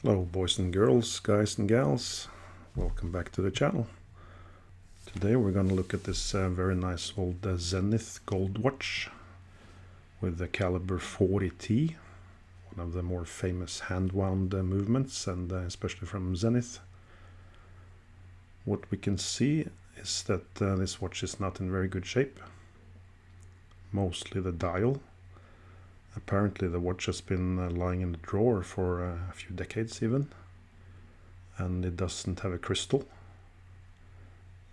Hello boys and girls, guys and gals, welcome back to the channel. Today we're going to look at this very nice old Zenith gold watch with the caliber 40T, one of the more famous hand-wound movements, and especially from Zenith. What we can see is that this watch is not in very good shape, mostly the dial. Apparently the watch has been lying in the drawer for a few decades even, and it doesn't have a crystal,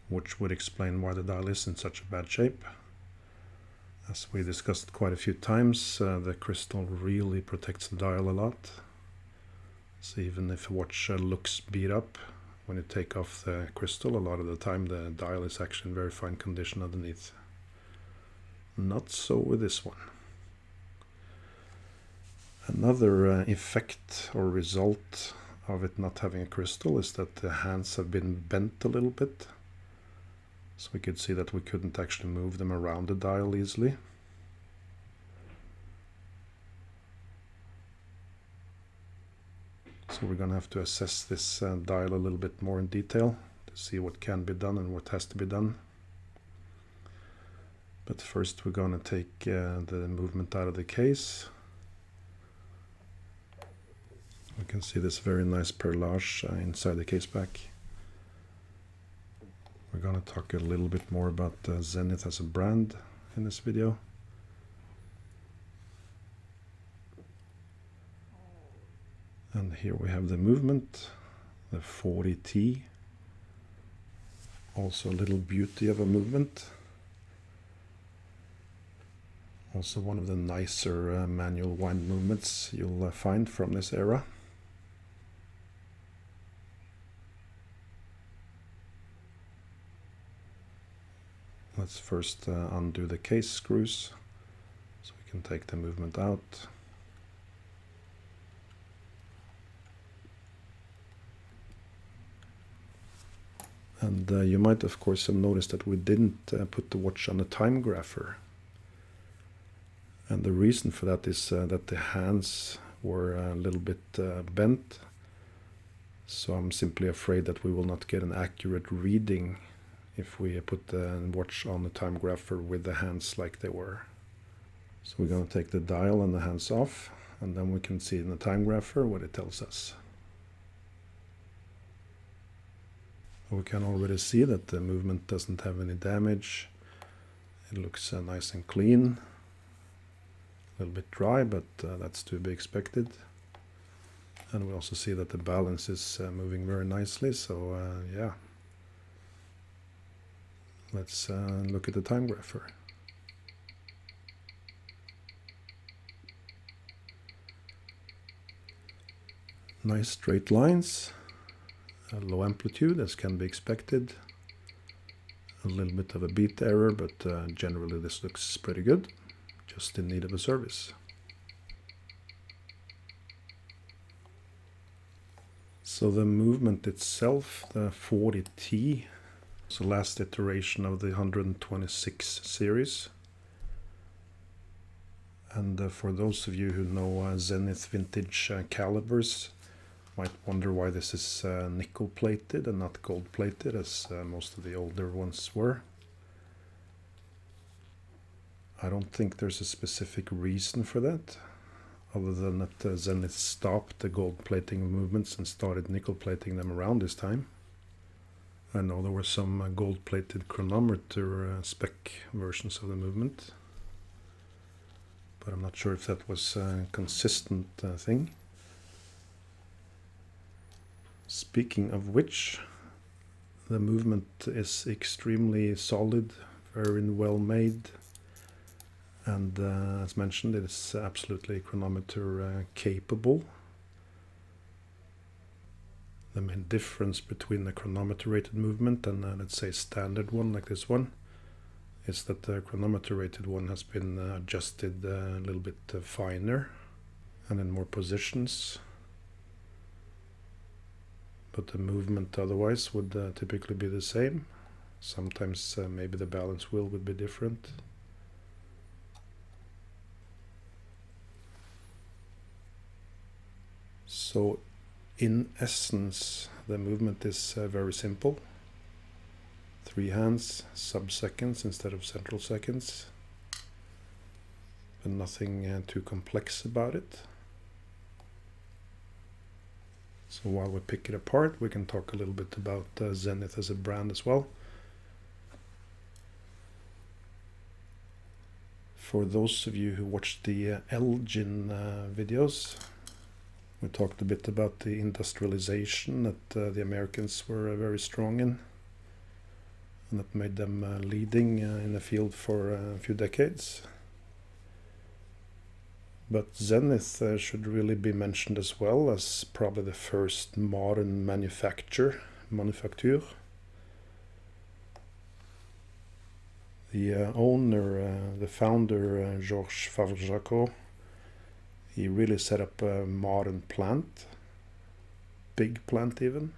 which would explain why the dial is in such a bad shape. As we discussed quite a few times, the crystal really protects the dial a lot. So even if a watch looks beat up, when you take off the crystal, a lot of the time the dial is actually in very fine condition underneath. Not so with this one. Another effect or result of it not having a crystal is that the hands have been bent a little bit. So we could see that we couldn't actually move them around the dial easily. So we're going to have to assess this dial a little bit more in detail to see what can be done and what has to be done. But first we're going to take the movement out of the case. We can see this very nice perlage inside the case back. We're going to talk a little bit more about Zenith as a brand in this video. And here we have the movement, the 40T. Also a little beauty of a movement. Also one of the nicer manual wind movements you'll find from this era. Let's first undo the case screws so we can take the movement out. And you might of course have noticed that we didn't put the watch on a Timegrapher. And the reason for that is that the hands were a little bit bent. So I'm simply afraid that we will not get an accurate reading if we put the watch on the Timegrapher with the hands like they were. So we're going to take the dial and the hands off, and then we can see in the Timegrapher what it tells us. We can already see that the movement doesn't have any damage. It looks nice and clean. A little bit dry, but that's to be expected. And we also see that the balance is moving very nicely, so yeah. Let's look at the Timegrapher. Nice straight lines, a low amplitude as can be expected. A little bit of a beat error, but generally this looks pretty good, just in need of a service. So the movement itself, the 40T, is the last iteration of the 126 series. And for those of you who know Zenith vintage calibers, might wonder why this is nickel plated and not gold plated as most of the older ones were. I don't think there's a specific reason for that, other than that Zenith stopped the gold plating movements and started nickel plating them around this time. I know there were some gold plated chronometer spec versions of the movement, but I'm not sure if that was a consistent thing. Speaking of which, the movement is extremely solid, very well made, and as mentioned, it is absolutely chronometer capable. The main difference between the chronometer rated movement and let's say standard one like this one is that the chronometer rated one has been adjusted a little bit finer and in more positions. But the movement otherwise would typically be the same. Sometimes maybe the balance wheel would be different. So In essence, the movement is very simple. 3 hands, sub-seconds instead of central seconds. And nothing too complex about it. So while we pick it apart, we can talk a little bit about Zenith as a brand as well. For those of you who watched the Elgin videos, we talked a bit about the industrialization that the Americans were very strong in, and that made them leading in the field for a few decades. But Zenith should really be mentioned as well as probably the first modern manufacture. The owner, the founder, Georges Favre-Jacot, he really set up a modern plant, big plant even,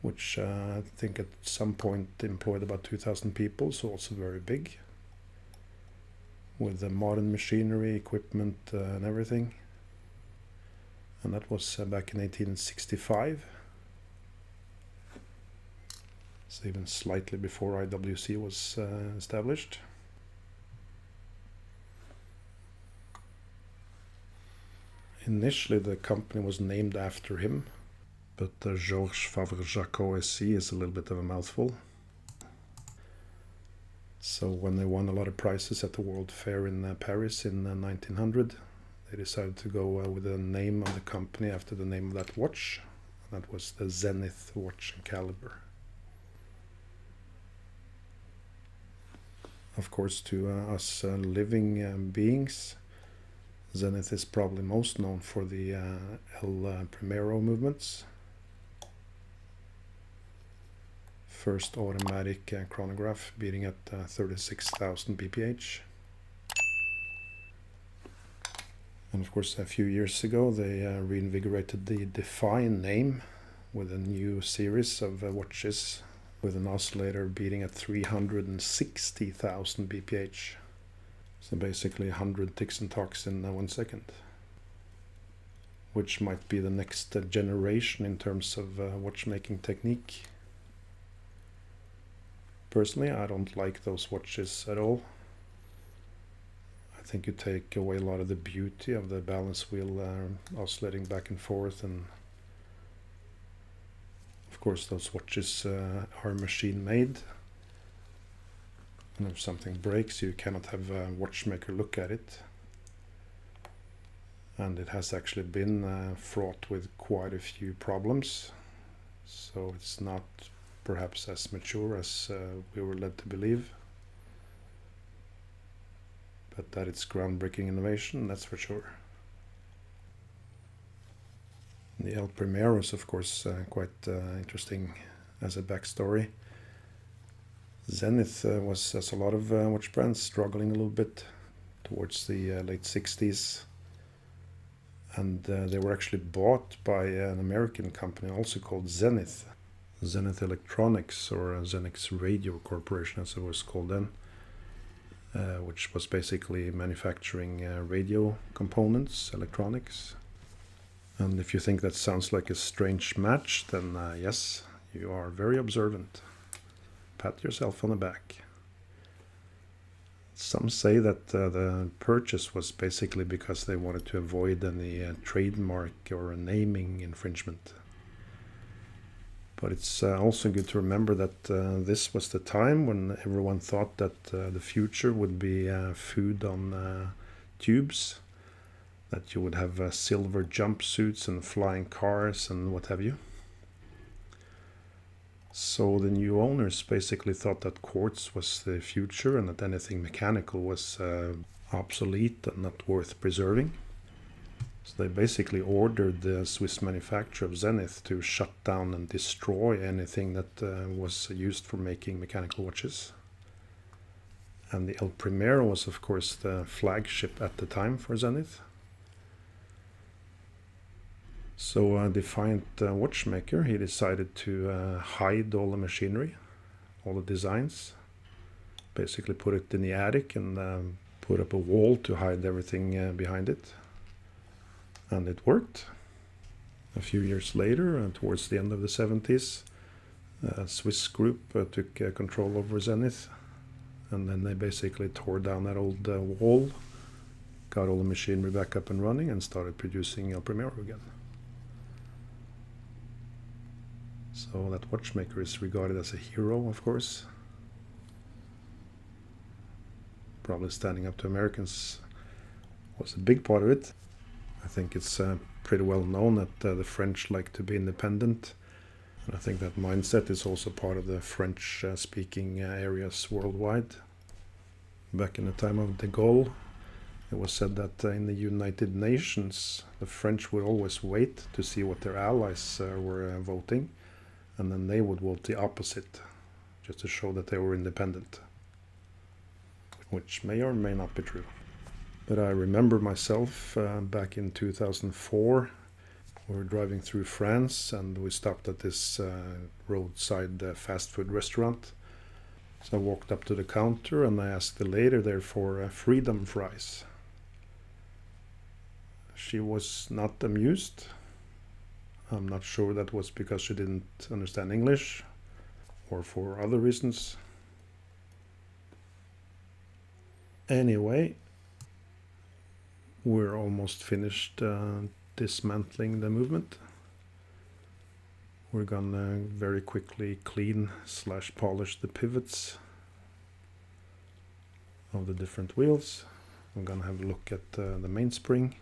which I think at some point employed about 2,000 people, so also very big, with the modern machinery, equipment and everything. And that was back in 1865. So even slightly before IWC was established. Initially the company was named after him, but Georges Favre-Jacot SC is a little bit of a mouthful. So when they won a lot of prizes at the World Fair in Paris in 1900, they decided to go with the name of the company after the name of that watch. That was the Zenith watch and caliber. Of course, to us living beings, Zenith is probably most known for the El Primero movements. First automatic chronograph beating at 36,000 bph. And of course, a few years ago they reinvigorated the Define name with a new series of watches with an oscillator beating at 360,000 bph. So basically 100 ticks and talks in 1 second. Which might be the next generation in terms of watchmaking technique. Personally, I don't like those watches at all. I think you take away a lot of the beauty of the balance wheel oscillating back and forth, and of course those watches are machine made, and if something breaks you cannot have a watchmaker look at it, and it has actually been fraught with quite a few problems, so it's not perhaps as mature as we were led to believe, but that it's groundbreaking innovation, that's for sure. The El Primero is of course quite interesting as a backstory. Zenith was, as a lot of watch brands, struggling a little bit towards the late 60s, and they were actually bought by an American company also called Zenith. Zenith Electronics, or Zenith Radio Corporation as it was called then, which was basically manufacturing radio components, electronics. And if you think that sounds like a strange match, then yes, you are very observant. Pat yourself on the back. Some say that the purchase was basically because they wanted to avoid any trademark or naming infringement. But it's also good to remember that this was the time when everyone thought that the future would be food on tubes, that you would have silver jumpsuits and flying cars and what have you. So the new owners basically thought that quartz was the future and that anything mechanical was obsolete and not worth preserving. So they basically ordered the Swiss manufacturer of Zenith to shut down and destroy anything that was used for making mechanical watches. And the El Primero was of course the flagship at the time for Zenith. So a defiant watchmaker, he decided to hide all the machinery, all the designs, basically put it in the attic and put up a wall to hide everything behind it. And it worked. A few years later, towards the end of the 70s, a Swiss group took control over Zenith, and then they basically tore down that old wall, got all the machinery back up and running, and started producing El Primero again. So that watchmaker is regarded as a hero, of course. Probably standing up to Americans was a big part of it. I think it's pretty well known that the French like to be independent. And I think that mindset is also part of the French-speaking areas worldwide. Back in the time of de Gaulle, it was said that in the United Nations, the French would always wait to see what their allies were voting, and then they would vote the opposite, just to show that they were independent, which may or may not be true. But I remember myself back in 2004, we were driving through France and we stopped at this roadside fast food restaurant. So I walked up to the counter and I asked the lady there for freedom fries. She was not amused. I'm not sure that was because she didn't understand English or for other reasons. Anyway, we're almost finished dismantling the movement. We're gonna very quickly clean / polish the pivots of the different wheels. I'm gonna have a look at the mainspring.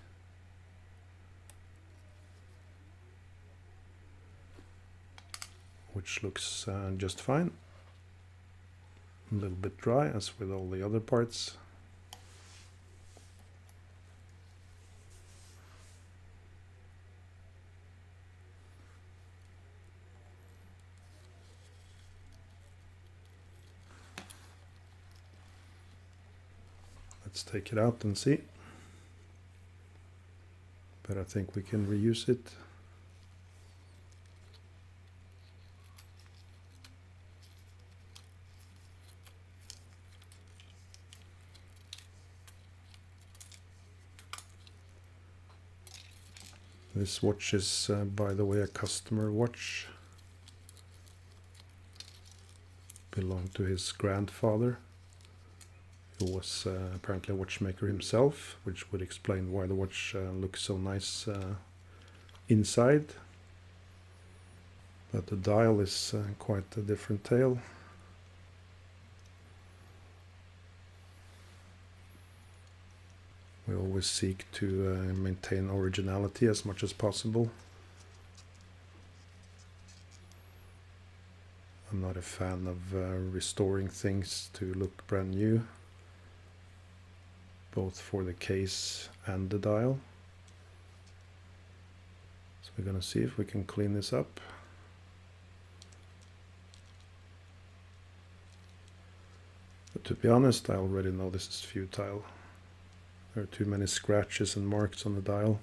Which looks just fine. A little bit dry as with all the other parts. Let's take it out and see. But I think we can reuse it. This watch is, by the way, a customer watch. Belonged to his grandfather, who was apparently a watchmaker himself, which would explain why the watch looks so nice inside. But the dial is quite a different tale. We always seek to maintain originality as much as possible. I'm not a fan of restoring things to look brand new, both for the case and the dial. So we're going to see if we can clean this up. But to be honest, I already know this is futile. There are too many scratches and marks on the dial.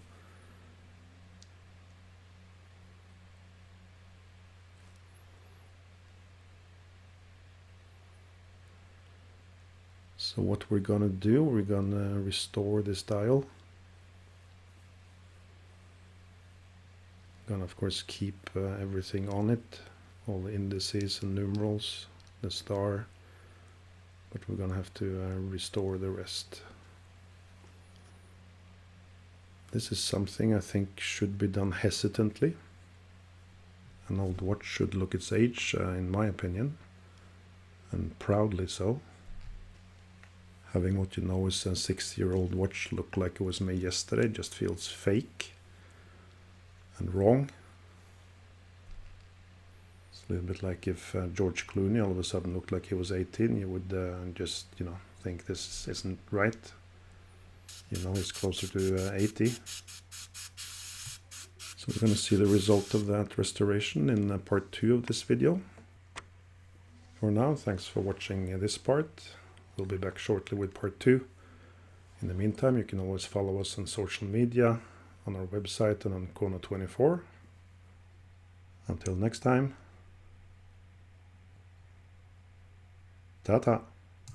So what we're gonna do, we're gonna restore this dial. Gonna of course keep everything on it, all the indices and numerals, the star, but we're gonna have to restore the rest. This is something I think should be done hesitantly. An old watch should look its age, in my opinion, and proudly so. Having what you know is a 6-year-old watch look like it was made yesterday just feels fake and wrong. It's a little bit like if George Clooney all of a sudden looked like he was 18, you would just, think this isn't right. He's closer to 80. So we're going to see the result of that restoration in part 2 of this video. For now, thanks for watching this part. We'll be back shortly with part 2. In the meantime, you can always follow us on social media, on our website and on Kono24. Until next time, ta-ta!